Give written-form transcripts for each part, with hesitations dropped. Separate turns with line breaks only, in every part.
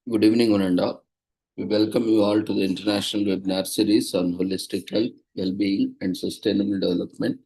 Good evening, one and all. We welcome you all to the International Webinar Series on Holistic Health, Well-being and Sustainable Development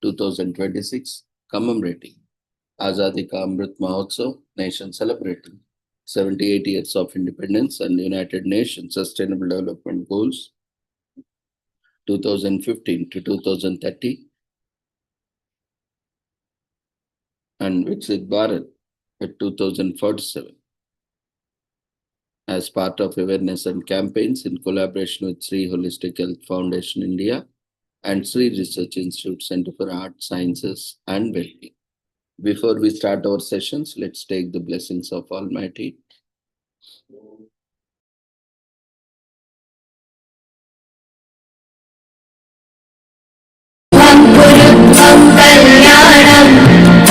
2026, commemorating Azadi Ka Amrit Mahotsav, nation celebrating 78 years of independence and United Nations Sustainable Development Goals 2015 to 2030 and Viksit Bharat at 2047. As part of awareness and campaigns in collaboration with Sri Holistic Health Foundation India and Sri Research Institute Center for Art, Sciences and Wellbeing. Before we start our sessions, let's take the blessings of Almighty.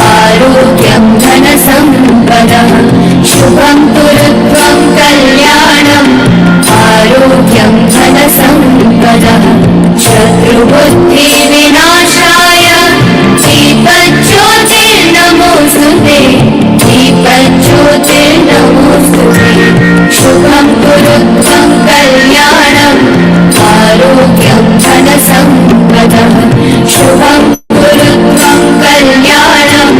आरोग्यं धनसम्पदः शुभं कुरुत्वं कल्याणम् आरोग्यं धनसम्पदः शत्रुबुद्धिविनाशाय दीपज्योतिर्नमोऽस्तुते दीपज्योतिर्नमोऽस्तुते शुभं कुरुत्वं कल्याणम् आरोग्यं धनसम्पदः शुभं कुरुत्वं कल्याणम्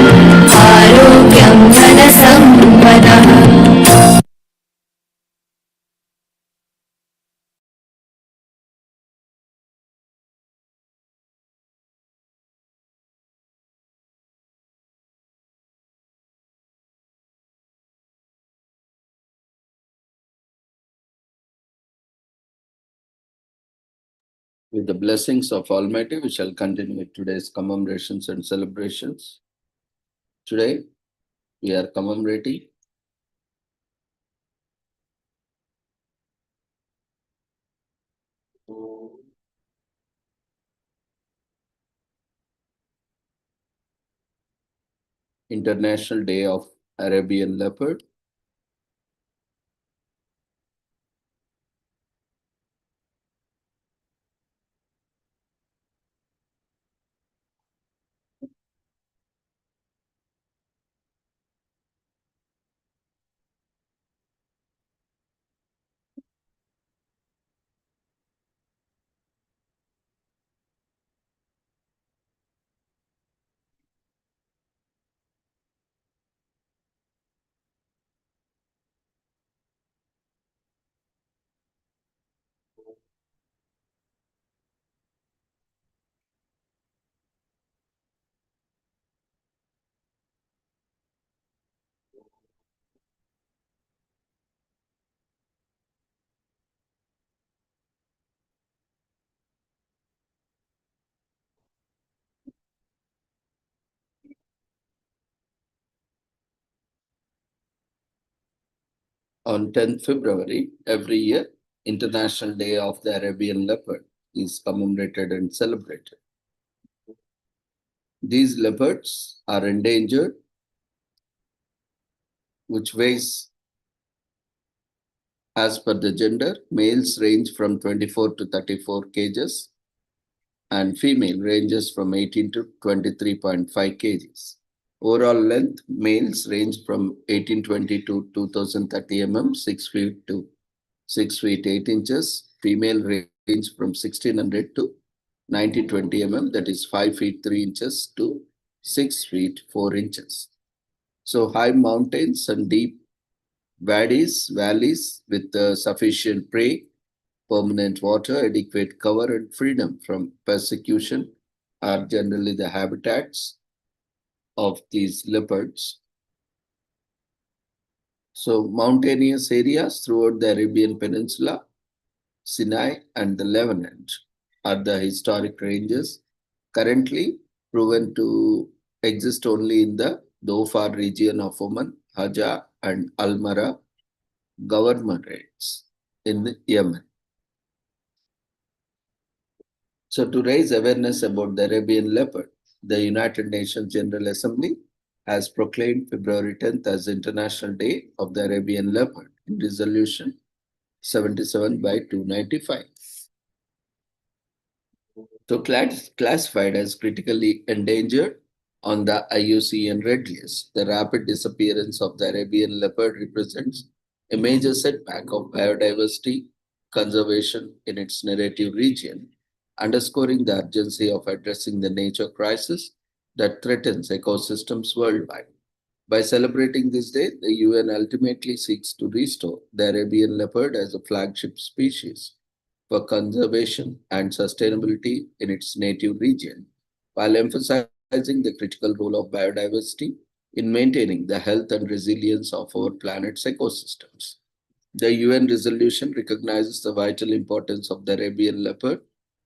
आरोग्यं धनसम्पदः
With the blessings of Almighty, we shall continue with today's commemorations and celebrations. Today, we are commemorating International Day of Arabian Leopard, on 10th February every year. International Day of the Arabian Leopard is commemorated and celebrated. These leopards are endangered, which weighs as per the gender. Males range from 24 to 34 kgs and female ranges from 18 to 23.5 kgs. Overall length, males range from 1820 to 2030 mm, 6 feet to 6 feet 8 inches. Female range from 1600 to 1920 mm, that is 5 feet 3 inches to 6 feet 4 inches. So high mountains and deep valleys with sufficient prey, permanent water, adequate cover, and freedom from persecution are generally the habitats of these leopards. So mountainous areas throughout the Arabian Peninsula, Sinai, and the Levant are the historic ranges currently proven to exist only in the Dhofar region of Oman, Haja, and Al-Mara governorates in Yemen. So to raise awareness about the Arabian leopard, the United Nations General Assembly has proclaimed February 10th as International Day of the Arabian Leopard in Resolution 77 by 295. So classified as critically endangered on the IUCN Red List, the rapid disappearance of the Arabian leopard represents a major setback of biodiversity conservation in its native region, underscoring the urgency of addressing the nature crisis that threatens ecosystems worldwide. By celebrating this day, the UN ultimately seeks to restore the Arabian leopard as a flagship species for conservation and sustainability in its native region, while emphasizing the critical role of biodiversity in maintaining the health and resilience of our planet's ecosystems. The UN resolution recognizes the vital importance of the Arabian leopard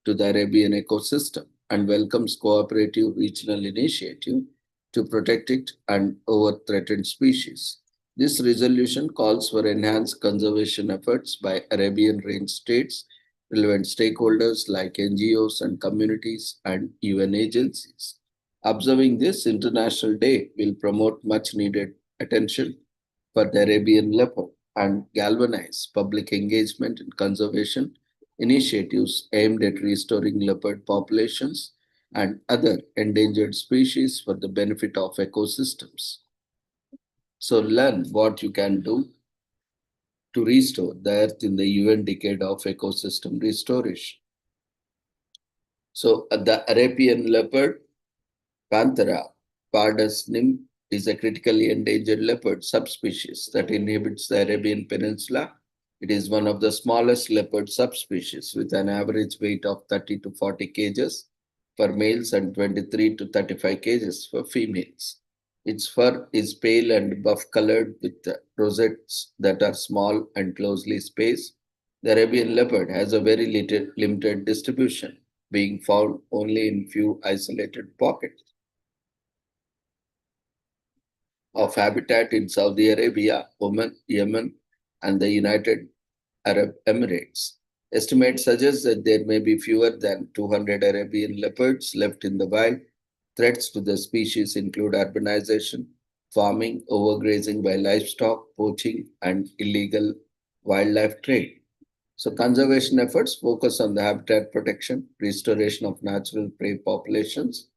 to the Arabian ecosystem and welcomes cooperative regional initiative to protect it and over threatened species. This resolution calls for enhanced conservation efforts by Arabian range states, relevant stakeholders like NGOs and communities and UN agencies. Observing this International Day will promote much needed attention for the Arabian leopard and galvanize public engagement in conservation initiatives aimed at restoring leopard populations and other endangered species for the benefit of ecosystems. So learn what you can do to restore the earth in the UN decade of ecosystem restoration. So the Arabian leopard, Panthera pardus nim, is a critically endangered leopard subspecies that inhabits the Arabian Peninsula. It is one of the smallest leopard subspecies with an average weight of 30 to 40 kgs for males and 23 to 35 kgs for females. Its fur is pale and buff colored with rosettes that are small and closely spaced. The Arabian leopard has a very limited distribution, being found only in few isolated pockets of habitat in Saudi Arabia, Oman, Yemen, and the United Arab Emirates. Estimates suggest that there may be fewer than 200 Arabian leopards left in the wild. Threats to the species include urbanization, farming, overgrazing by livestock, poaching, and illegal wildlife trade. So conservation efforts focus on the habitat protection, restoration of natural prey populations,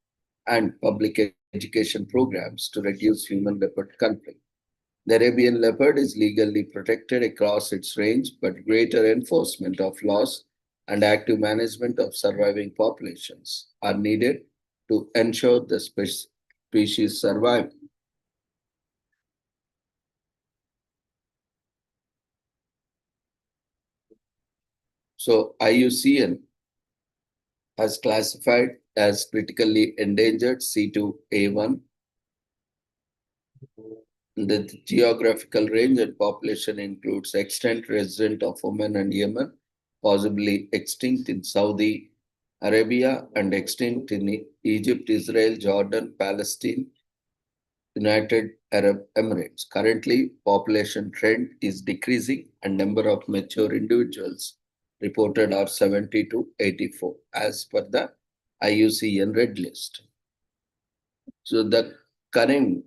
and public education programs to reduce human-leopard conflict. The Arabian leopard is legally protected across its range, but greater enforcement of laws and active management of surviving populations are needed to ensure the species survival. So IUCN has classified as critically endangered C2A1. The geographical range and population includes extant resident of Oman and Yemen, possibly extinct in Saudi Arabia and extinct in Egypt, Israel, Jordan, Palestine, United Arab Emirates. Currently, population trend is decreasing and number of mature individuals reported are 70 to 84 as per the IUCN Red List. So the Kunming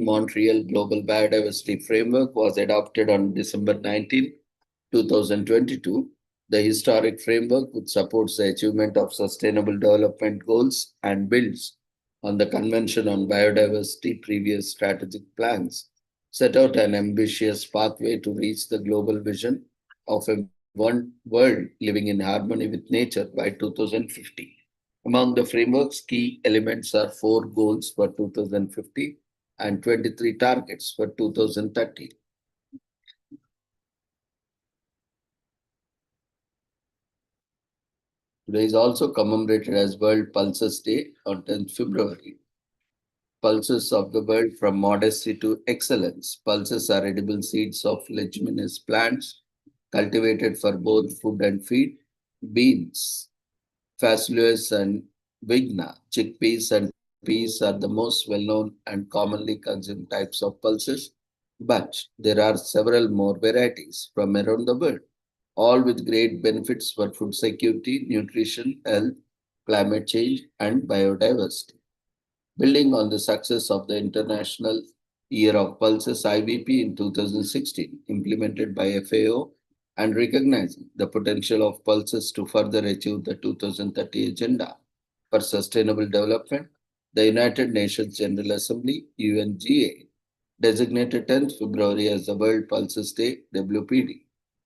Montreal Global Biodiversity Framework was adopted on December 19, 2022. The historic framework, which supports the achievement of Sustainable Development Goals and builds on the Convention on Biodiversity previous strategic plans, set out an ambitious pathway to reach the global vision of a one world living in harmony with nature by 2050. Among the framework's key elements are 4 goals for 2050 and 23 targets for 2030. Today is also commemorated as World Pulses Day on 10th February. Pulses of the world from modesty to excellence. Pulses are edible seeds of leguminous plants cultivated for both food and feed. Beans, Phaceolus and Vigna, chickpeas and peas are the most well-known and commonly consumed types of pulses, but there are several more varieties from around the world, all with great benefits for food security, nutrition, health, climate change, and biodiversity. Building on the success of the International Year of Pulses IVP in 2016, implemented by FAO, and recognizing the potential of pulses to further achieve the 2030 Agenda for Sustainable Development, the United Nations General Assembly (UNGA) designated 10th February as the World Pulses Day (WPD).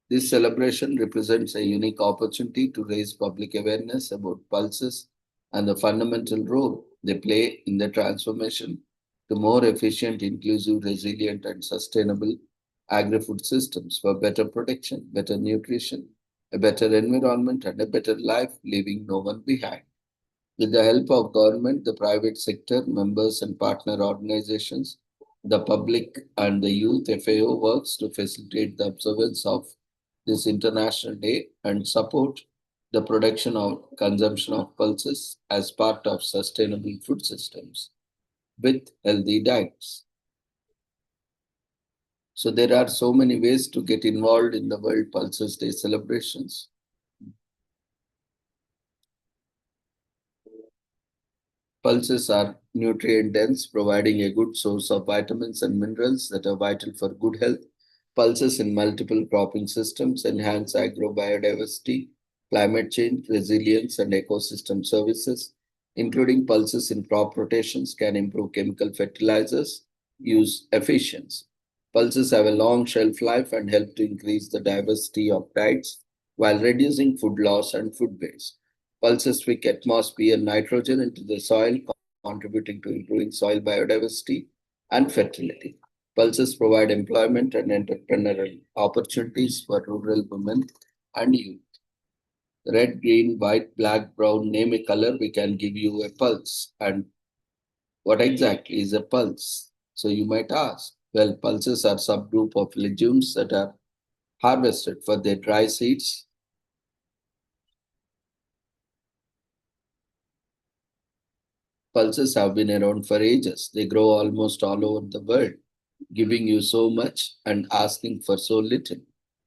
This celebration represents a unique opportunity to raise public awareness about pulses and the fundamental role they play in the transformation to more efficient, inclusive, resilient, and sustainable agri-food systems for better protection, better nutrition, a better environment, and a better life, leaving no one behind. With the help of government, the private sector, members and partner organizations, the public and the youth, FAO works to facilitate the observance of this international day and support the production of consumption of pulses as part of sustainable food systems with healthy diets. So there are so many ways to get involved in the World Pulses Day celebrations. Pulses are nutrient dense, providing a good source of vitamins and minerals that are vital for good health. Pulses in multiple cropping systems enhance agrobiodiversity, climate change, resilience, and ecosystem services, including pulses in crop rotations, can improve chemical fertilizers use efficiency. Pulses have a long shelf life and help to increase the diversity of diets while reducing food loss and food waste. Pulses pick atmosphere nitrogen into the soil, contributing to improving soil biodiversity and fertility. Pulses provide employment and entrepreneurial opportunities for rural women and youth. Red, green, white, black, brown, name a color, we can give you a pulse. And what exactly is a pulse? So you might ask. Well, pulses are subgroup of legumes that are harvested for their dry seeds. Pulses have been around for ages. They grow almost all over the world, giving you so much and asking for so little.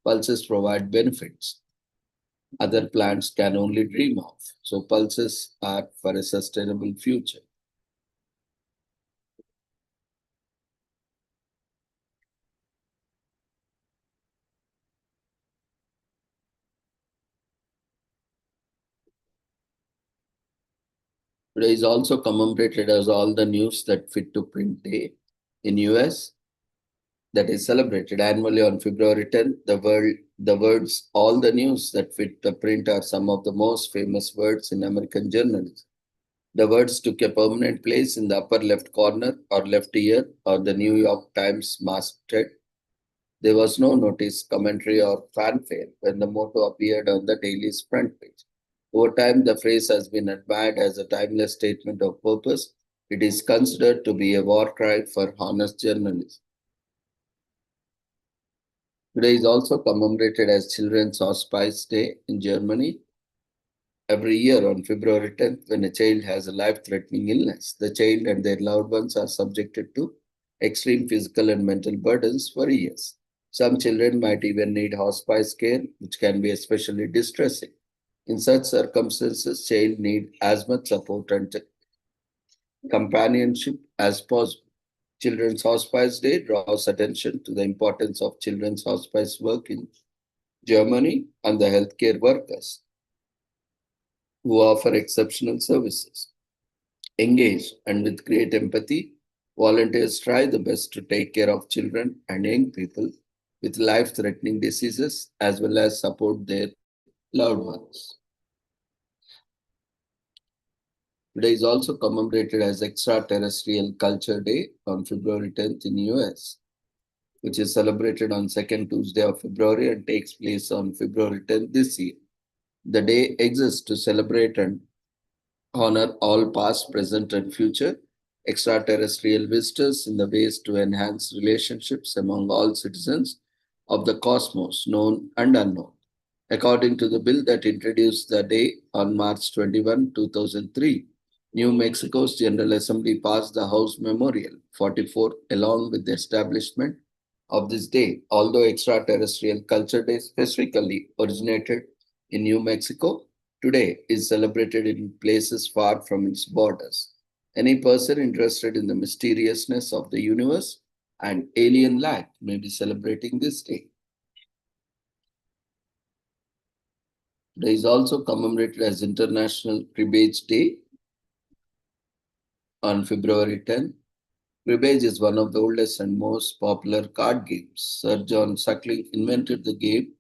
Pulses provide benefits other plants can only dream of. So pulses are for a sustainable future. Today is also commemorated as All the News That Fit to Print Day in US that is celebrated annually on February 10th. The words all the news that fit the print are some of the most famous words in American journalism. The words took a permanent place in the upper left corner or left ear or the New York Times masthead. There was no notice, commentary, or fanfare when the motto appeared on the daily's front page. Over time, the phrase has been admired as a timeless statement of purpose. It is considered to be a war cry for honest journalism. Today is also commemorated as Children's Hospice Day in Germany. Every year on February 10th, when a child has a life-threatening illness, the child and their loved ones are subjected to extreme physical and mental burdens for years. Some children might even need hospice care, which can be especially distressing. In such circumstances, child need as much support and companionship as possible. Children's Hospice Day draws attention to the importance of children's hospice work in Germany and the healthcare workers who offer exceptional services. Engaged and with great empathy, volunteers try the best to take care of children and young people with life-threatening diseases as well as support their loved ones. Today is also commemorated as Extraterrestrial Culture Day on February 10th in US, which is celebrated on second Tuesday of February and takes place on February 10th this year. The day exists to celebrate and honor all past, present, and future extraterrestrial visitors in the ways to enhance relationships among all citizens of the cosmos, known and unknown. According to the bill that introduced the day on March 21, 2003, New Mexico's General Assembly passed the House Memorial 44 along with the establishment of this day. Although Extraterrestrial Culture Day specifically originated in New Mexico, today is celebrated in places far from its borders. Any person interested in the mysteriousness of the universe and alien life may be celebrating this day. Today is also commemorated as International Cribbage Day on February 10th. Cribbage is one of the oldest and most popular card games. Sir John Suckling invented the game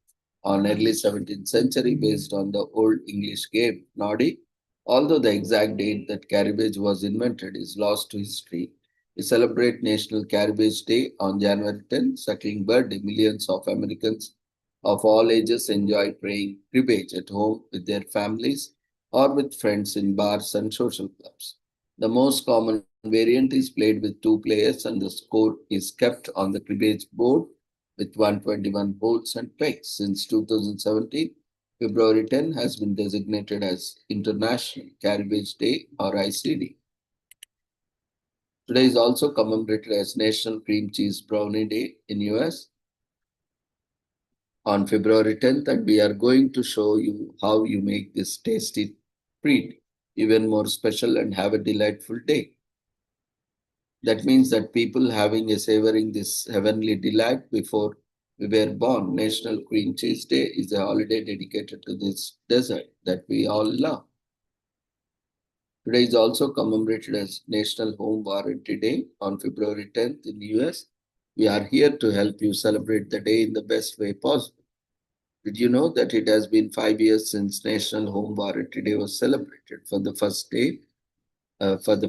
on early 17th century based on the Old English game Noddy. Although the exact date that Cribbage was invented is lost to history, we celebrate National Cribbage Day on January 10th. Suckling birthday, millions of Americans of all ages enjoy playing cribbage at home with their families or with friends in bars and social clubs. The most common variant is played with two players and the score is kept on the cribbage board with 121 holes and pegs. Since 2017, February 10 has been designated as International Cribbage Day or ICD. Today is also commemorated as National Cream Cheese Brownie Day in US on February 10th, and we are going to show you how you make this tasty treat even more special and have a delightful day. That means that people having a savoring this heavenly delight before we were born. National Cream Cheese Day is a holiday dedicated to this dessert that we all love. Today is also commemorated as National Home Warranty Day on February 10th in the US. We are here to help you celebrate the day in the best way possible. Did you know that it has been 5 years since National Home Warranty Day was celebrated for the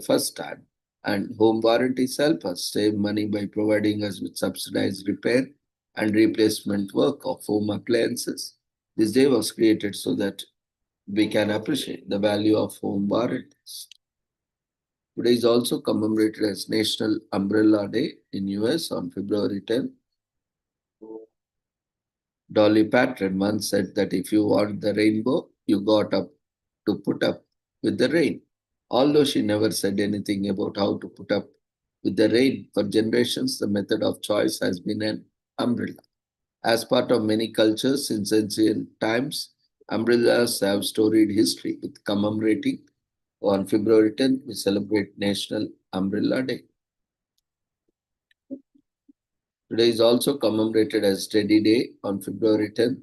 first time? And home warranties help us save money by providing us with subsidized repair and replacement work of home appliances. This day was created so that we can appreciate the value of home warranties. Today is also commemorated as National Umbrella Day in US on February 10th. Dolly Parton once said that if you want the rainbow, you got up to put up with the rain. Although she never said anything about how to put up with the rain, for generations the method of choice has been an umbrella. As part of many cultures since ancient times, umbrellas have storied history. With commemorating on February 10th, we celebrate National Umbrella Day. Today is also commemorated as Teddy Day on February 10th.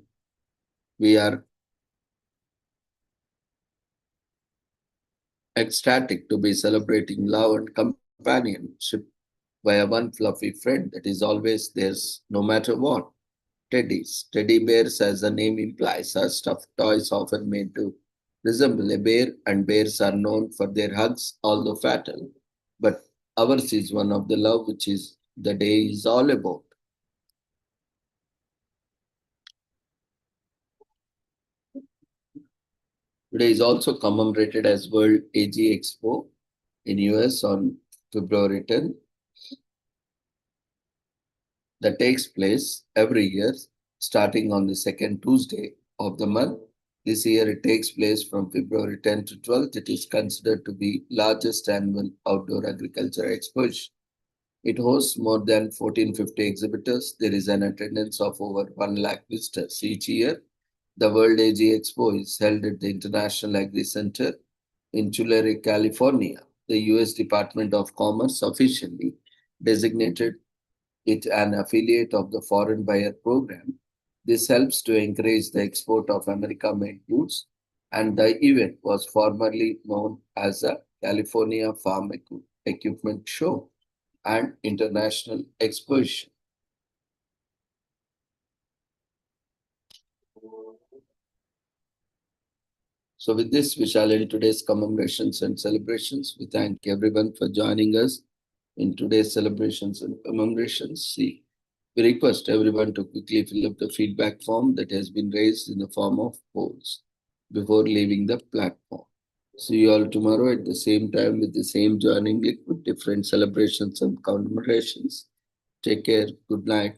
We are ecstatic to be celebrating love and companionship via one fluffy friend that is always theirs no matter what. Teddies. Teddy bears, as the name implies, are stuffed toys often made to resemble a bear, and bears are known for their hugs, although fatal. But ours is one of the love which is the day is all about. Today is also commemorated as World AG Expo in US on February 10th. That takes place every year starting on the second Tuesday of the month. This year it takes place from February 10th to 12th. It is considered to be largest annual outdoor agriculture exposition. It hosts more than 1450 exhibitors. There is an attendance of over 1 lakh visitors each year. The World AG Expo is held at the International Agri Center in Tulare, California. The US Department of Commerce officially designated it an affiliate of the Foreign Buyer Program. This helps to encourage the export of America-made goods, and the event was formerly known as the California Farm Equipment Show and International Exposition. So with this, we shall end today's commemorations and celebrations. We thank everyone for joining us in today's celebrations and commemorations. We request everyone to quickly fill up the feedback form that has been raised in the form of polls before leaving the platform. See you all tomorrow at the same time with the same joining link with different celebrations and commemorations. Take care. Good night.